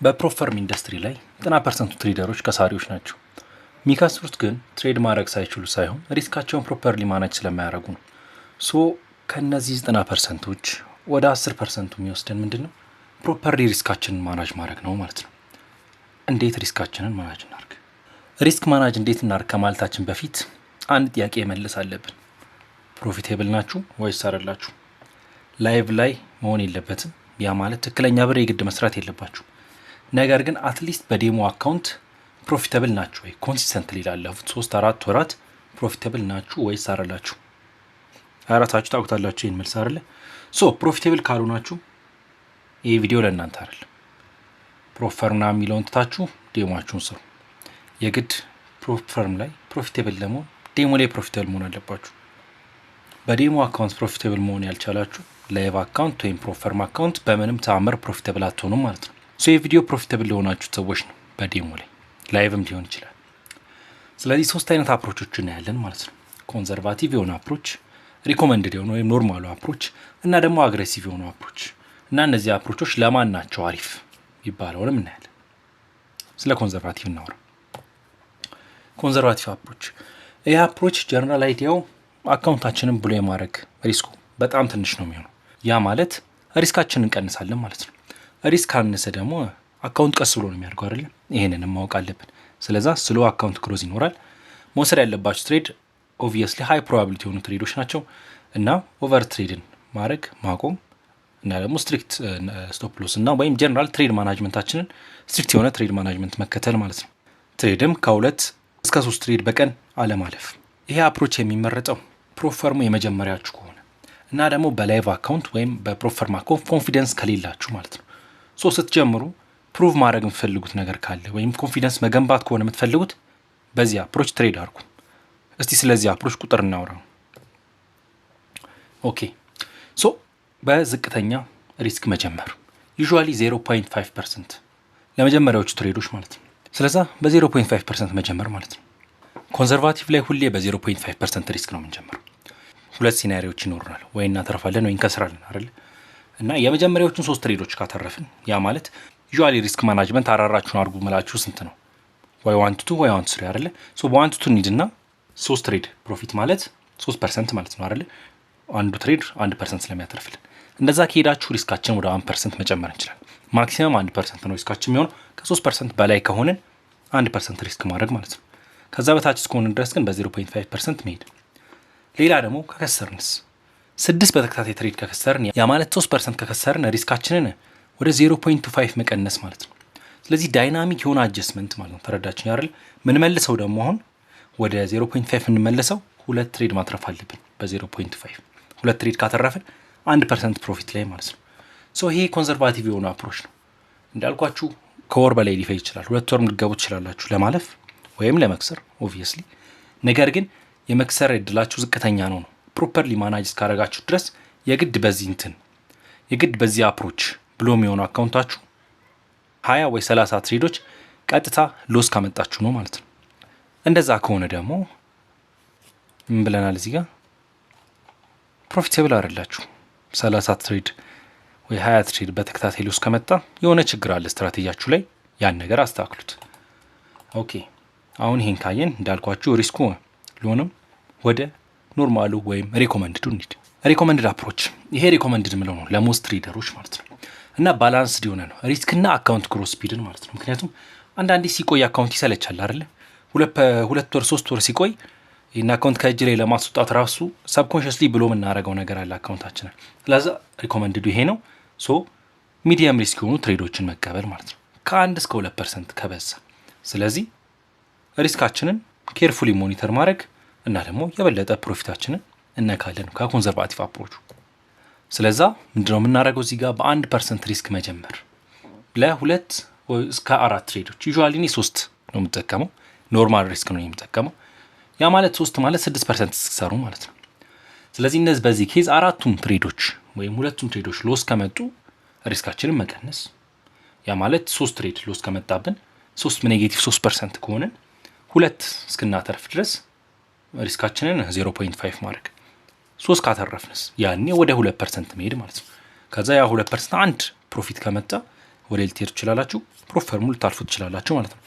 በፕሮፕ ፈርም ኢንዱስትሪ ላይ 90% ትሬደሮች ከሳሪዎች ናቸው። የሚከስሩት ግን ትሬድ ማድረግ ሳይችሉ ሳይሆን ሪስካቸውን ፕሮፐርሊ ማናጅ ስለማያደርጉ ነው። ሶ ከነዚህ 90%ዎች ወደ 10% የሚወስደን ምንድን ነው? ፕሮፐርሊ ሪስካችንን ማናጅ ማድረግ ነው ማለት ነው። እንዴት ሪስካችንን ማናጅ እናርግ? ሪስክ ማናጅ እንዴት እናርግ ከማለታችን በፊት አንድ ጥያቄ መመለስ አለብን። ፕሮፊቴብል ናችሁ ወይስ አይደላችሁ? ላይቭ ላይ መሆን የለበትም። ያ ማለት ትክክለኛ ብር የግድ መስራት የለባችሁ። ነገር ግን አትሊስት በዴሞ አካውንት ፕሮፊተብል ናችሁ ወይ? ኮንሲስተንትሊ ላለፉት 3-4 ወራት ፕሮፊተብል ናችሁ ወይስ አይደላችሁ? አራታችሁ ታውቁታላችሁ ይሄን መልስ አይደለ? ሶ ፕሮፊተብል ካልሆናችሁ ይሄ ቪዲዮ ለእናንተ አይደለም። ፕሮፕ ፈርም የሚለውን ትታችሁ ዴሞአችሁን ስሩ። የግድ ፕሮፕ ፈርም ላይ ፕሮፊተብል ለመሆን ዴሞ ላይ ፕሮፊተብል መሆን አለባችሁ። በዴሞ አካውንት ፕሮፊተብል መሆን ያልቻላችሁ ላይቭ አካውንት ወይም ፕሮፕ ፈርም አካውንት በምንም ተአምር ፕሮፊተብል አትሆኑም ማለት ነው። ሶ የቪዲዮ ፕሮፊተብል ለሆናችሁ ሰዎች ነው በዴሞ ላይ ላይቭም ሊሆን ይችላል። ስለዚህ 3 አይነት አፕሮቾች እናያለን ማለት ነው። ኮንዘርቫቲቭ የሆነ አፕሮች፣ ሪኮመንድድ የሆነ ወይም ኖርማሉ አፕሮች እና ደግሞ አግሬሲቭ የሆኑ አፕሮች እና እነዚህ አፕሮቾች ለማን ናቸው አሪፍ ይባለውንም እናያለን። ስለ ኮንዘርቫቲቭ እናወራ። ኮንዘርቫቲቭ አፕሮች፣ ይህ አፕሮች ጀነራል አይዲያው አካውንታችንን ብሎ የማድረግ ሪስኩ በጣም ትንሽ ነው የሚሆነው። ያ ማለት ሪስካችንን እንቀንሳለን ማለት ነው። ሪስክ ካነሰ ደግሞ አካውንት ቀስ ብሎ ነው የሚያድገው አይደል? ይሄንንም ማወቅ አለብን። ስለዛ ስሎ አካውንት ግሮዝ ይኖራል። መውሰድ ያለባችሁ ትሬድ ኦብቪየስሊ ሃይ ፕሮባቢሊቲ የሆኑ ትሬዶች ናቸው እና ኦቨር ትሬድን ማድረግ ማቆም እና ደግሞ ስትሪክት ስቶፕ ሎስ እና ወይም ጀነራል ትሬድ ማናጅመንታችንን ስትሪክት የሆነ ትሬድ ማናጅመንት መከተል ማለት ነው። ትሬድም ከ2 እስከ 3 ትሬድ በቀን አለማለፍ። ይሄ አፕሮች የሚመረጠው ፕሮፕ ፈርሙ የመጀመሪያችሁ ከሆነ እና ደግሞ በላይቭ አካውንት ወይም በፕሮፕ ፈርም አካውንት ኮንፊደንስ ከሌላችሁ ማለት ነው። ሶ ስትጀምሩ ፕሩቭ ማድረግ የምትፈልጉት ነገር ካለ ወይም ኮንፊደንስ መገንባት ከሆነ የምትፈልጉት በዚህ አፕሮች ትሬድ አድርጉ። እስቲ ስለዚህ አፕሮች ቁጥር እናውራ። ኦኬ ሶ በዝቅተኛ ሪስክ መጀመር ዩዥዋሊ 0.5% ለመጀመሪያዎቹ ትሬዶች ማለት ነው። ስለዛ በ0.5% መጀመር ማለት ነው። ኮንዘርቫቲቭ ላይ ሁሌ በ0.5% ሪስክ ነው የምንጀምረው። 2 ሲናሪዎች ይኖሩናል፣ ወይ እናተርፋለን ወይ እንከስራለን አይደል? እና የመጀመሪያዎቹን 3 ትሬዶች ካተረፍን ያ ማለት ዩዥዋሊ ሪስክ ማናጅመንት አራራችሁን አድርጉ መላችሁ ስንት ነው? ወይ 1-2 ወይ 1-3 አይደል? ሶ በ1-2 እንሂድና 3 ትሬድ ፕሮፊት ማለት 3% ማለት ነው አይደል? አንዱ ትሬድ 1% ስለሚያተርፍልን እንደዛ ከሄዳችሁ ሪስካችን ወደ 1% መጨመር እንችላለን። ማክሲመም 1% ነው ሪስካችን የሚሆነው። ከ3% በላይ ከሆነ 1% ሪስክ ማድረግ ማለት ነው። ከዛ በታች እስከሆነ ድረስ ግን በ0.5% መሄድ። ሌላ ደግሞ ከከሰርንስ 6 በተከታታይ ትሬድ ከከሰርን ያ ማለት 3% ከከሰርን ሪስካችንን ወደ 0.25 መቀነስ ማለት ነው። ስለዚህ ዳይናሚክ የሆነ አጀስትመንት ማለት ነው። ተረዳችኝ አይደል? ምን መልሰው ደግሞ አሁን ወደ 0.5 እንመለሰው 2 ትሬድ ማትረፍ አለብን በ0.5 2 ትሬድ ካተረፍን 1% ፕሮፊት ላይ ማለት ነው። ሶ ይሄ ኮንዘርቫቲቭ የሆነ አፕሮች ነው። እንዳልኳችሁ ከወር በላይ ሊፈጅ ይችላል። 2 ወርም ልትገቡ ትችላላችሁ ለማለፍ ወይም ለመክሰር ኦብቪየስሊ። ነገር ግን የመክሰር እድላችሁ ዝቅተኛ ነው። ፕሮፐርሊ ማናጅ እስካደረጋችሁ ድረስ የግድ በዚህ አፕሮች ብሎ የሚሆነው አካውንታችሁ 20 ወይ 30 ትሬዶች ቀጥታ ሎስ ካመጣችሁ ነው ማለት ነው። እንደዛ ከሆነ ደግሞ ምን ብለናል እዚህ ጋር? ፕሮፊቴብል አይደላችሁ። 30 ትሬድ ወይ 20 ትሬድ በተከታታይ ሎስ ከመጣ የሆነ ችግር አለ ስትራቴጂያችሁ ላይ። ያን ነገር አስተካክሉት። ኦኬ አሁን ይሄን ካየን እንዳልኳችሁ ሪስኩ ሊሆንም ወደ ኖርማሉ ወይም ሪኮመንድዱ እንሂድ። ሪኮመንድድ አፕሮች ይሄ ሪኮመንድድ ምለው ነው ለሞስት ትሬደሮች ማለት ነው። እና ባላንስድ የሆነ ነው ሪስክና አካውንት ግሮዝ ስፒድን ማለት ነው። ምክንያቱም አንዳንዴ ሲቆይ አካውንት ይሰለቻል አይደል? 2 ወር 3 ወር ሲቆይ ይህን አካውንት ከእጅ ላይ ለማስወጣት ራሱ ሰብኮንሽስሊ ብሎ የምናደርገው ነገር አለ አካውንታችንን። ስለዛ ሪኮመንድዱ ይሄ ነው። ሶ ሚዲየም ሪስክ የሆኑ ትሬዶችን መቀበል ማለት ነው ከ1 እስከ 2% ከበዛ። ስለዚህ ሪስካችንን ኬርፉሊ ሞኒተር ማድረግ እና ደግሞ የበለጠ ፕሮፊታችንን እነካለን ከኮንዘርቫቲቭ አፕሮቹ። ስለዛ ምንድነው የምናደርገው እዚህ ጋር በ1% ሪስክ መጀመር ለ2 እስከ 4 ትሬዶች። ዩዥዋሊ እኔ 3 ነው የምጠቀመው፣ ኖርማል ሪስክ ነው የምጠቀመው። ያ ማለት 3 ማለት 6% ሲሰሩ ማለት ነው። ስለዚህ እነዚህ በዚህ ኬዝ 4ቱም ትሬዶች ወይም 2ቱም ትሬዶች ሎስ ከመጡ ሪስካችንን መቀነስ። ያ ማለት 3 ትሬድ ሎስ ከመጣብን 3 ኔጌቲቭ 3% ከሆነ 2 እስክናተርፍ ድረስ ሪስካችንን 0.5 ማድረግ። 3 ካተረፍንስ ያኔ ወደ 2% መሄድ ማለት ነው። ከዛ ያ 2% አንድ ፕሮፊት ከመጣ ወደ ኤል ትሄዱ ትችላላችሁ፣ ፕሮፈርሙ ልታልፉ ትችላላችሁ ማለት ነው።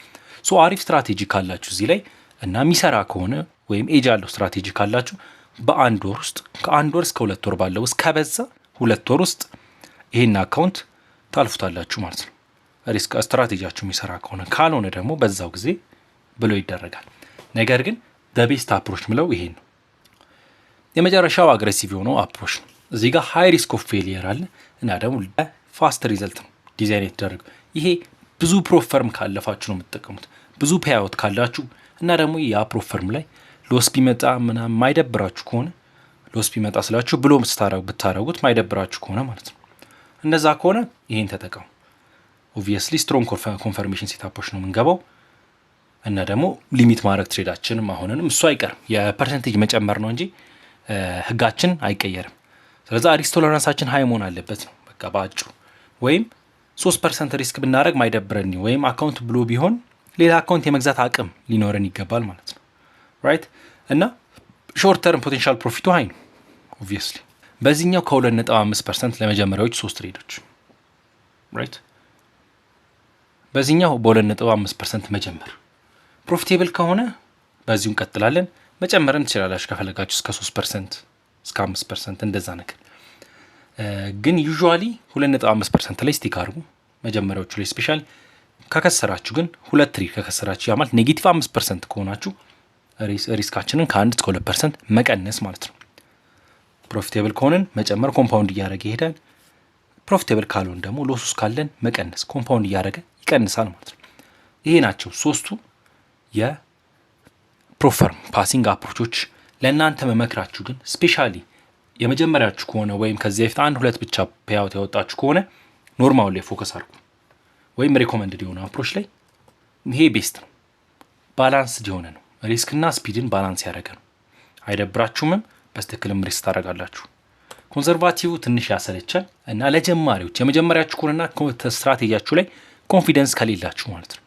ሶ አሪፍ ስትራቴጂ ካላችሁ እዚህ ላይ እና የሚሰራ ከሆነ ወይም ኤጅ ያለው ስትራቴጂ ካላችሁ በአንድ ወር ውስጥ ከ1 ወር እስከ 2 ወር ባለው ውስጥ ከበዛ 2 ወር ውስጥ ይሄን አካውንት ታልፉታላችሁ ማለት ነው። ሪስክ ስትራቴጂያችሁ የሚሰራ ከሆነ ካልሆነ ደግሞ በዛው ጊዜ ብሎ ይደረጋል። ነገር ግን ቤስት አፕሮች ምለው ይሄን ነው። የመጨረሻው አግሬሲቭ የሆነው አፕሮች ነው። እዚህ ጋር ሃይ ሪስክ ኦፍ ፌሊየር አለ እና ደግሞ ፋስት ሪዘልት ነው ዲዛይን የተደረገው። ይሄ ብዙ ፕሮፈርም ካለፋችሁ ነው የምትጠቀሙት። ብዙ ፔይአውት ካላችሁ እና ደግሞ ያ ፕሮፈርም ላይ ሎስ ቢመጣ ምናምን ማይደብራችሁ ከሆነ ሎስ ቢመጣ ስላችሁ ብሎ ብታረጉት ማይደብራችሁ ከሆነ ማለት ነው። እንደዛ ከሆነ ይሄን ተጠቀሙ። ኦብቪየስሊ ስትሮንግ ኮንፈርሜሽን ሴታፖች ነው የምንገባው እና ደግሞ ሊሚት ማድረግ ትሬዳችንም አሁንንም እሱ አይቀርም። የፐርሰንቴጅ መጨመር ነው እንጂ ህጋችን አይቀየርም። ስለዚህ ሪስክ ቶለራንሳችን ሃይ መሆን አለበት ነው በቃ በአጭሩ። ወይም 3% ሪስክ ብናደረግ ማይደብረን ወይም አካውንት ብሎ ቢሆን ሌላ አካውንት የመግዛት አቅም ሊኖረን ይገባል ማለት ነው። ራይት እና ሾርት ተርም ፖቴንሻል ፕሮፊቱ ሃይ ነው ኦብቪየስሊ። በዚህኛው ከ2.5% ለመጀመሪያዎች 3 ትሬዶች ራይት። በዚህኛው በ2.5% መጀመር ፕሮፊቴብል ከሆነ በዚሁ እንቀጥላለን። መጨመርን ትችላላችሁ ከፈለጋችሁ እስከ 3% እስከ 5% እንደዛ ነገር። ግን ዩዥዋሊ 2.5% ላይ ስቲክ አድርጉ መጀመሪያዎቹ ላይ ስፔሻሊ። ከከሰራችሁ ግን 2 ትሬድ ከከሰራችሁ ያ ማለት ኔጌቲቭ 5% ከሆናችሁ ሪስካችንን ከ1 እስከ 2% መቀነስ ማለት ነው። ፕሮፊቴብል ከሆነን መጨመር ኮምፓውንድ እያደረገ ይሄዳል። ፕሮፊቴብል ካልሆን ደግሞ ሎስ ውስጥ ካለን መቀነስ ኮምፓውንድ እያደረገ ይቀንሳል ማለት ነው። ይሄ ናቸው 3ቱ የፕሮፈርም ፓሲንግ አፕሮቾች። ለእናንተ መመክራችሁ ግን ስፔሻሊ የመጀመሪያችሁ ከሆነ ወይም ከዚህ በፊት 1-2 ብቻ ፔይአውት ያወጣችሁ ከሆነ ኖርማል ላይ ፎከስ አድርጉ፣ ወይም ሪኮመንድድ የሆነ አፕሮች ላይ። ይሄ ቤስት ነው፣ ባላንስድ የሆነ ነው፣ ሪስክና ስፒድን ባላንስ ያደረገ ነው። አይደብራችሁምም፣ በስትክክልም ሪስክ ታደርጋላችሁ። ኮንዘርቫቲቭ ትንሽ ያሰለቻል እና ለጀማሪዎች የመጀመሪያችሁ ከሆነና ስትራቴጂያችሁ ላይ ኮንፊደንስ ከሌላችሁ ማለት ነው።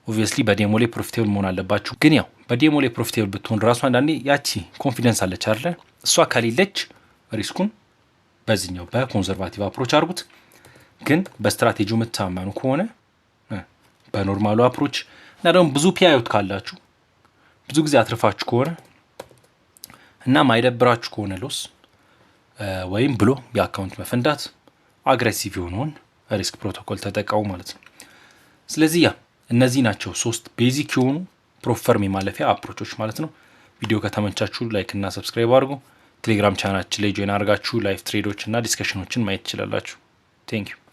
ኦብቪየስሊ በዴሞ ላይ ፕሮፊቴብል መሆን አለባችሁ። ግን ያው በዴሞ ላይ ፕሮፊቴብል ብትሆን ራሱ አንዳንዴ ያቺ ኮንፊደንስ አለች አይደለ? እሷ ከሌለች ሪስኩን በዚህኛው በኮንዘርቫቲቭ አፕሮች አድርጉት። ግን በስትራቴጂው የምታመኑ ከሆነ በኖርማሉ አፕሮች እና ደግሞ ብዙ ፔይአውት ካላችሁ ብዙ ጊዜ አትርፋችሁ ከሆነ እና ማይደብራችሁ ከሆነ ሎስ ወይም ብሎ የአካውንት መፈንዳት አግሬሲቭ የሆነውን ሪስክ ፕሮቶኮል ተጠቀሙ ማለት ነው። ስለዚህ እነዚህ ናቸው 3 ቤዚክ የሆኑ ፕሮፈርም የማለፊያ አፕሮቾች ማለት ነው። ቪዲዮ ከተመቻችሁ ላይክ እና ሰብስክራይብ አድርጉ። ቴሌግራም ቻናላችን ላይ ጆይን አድርጋችሁ ላይቭ ትሬዶች እና ዲስከሽኖችን ማየት ትችላላችሁ። ቴንክ ዩ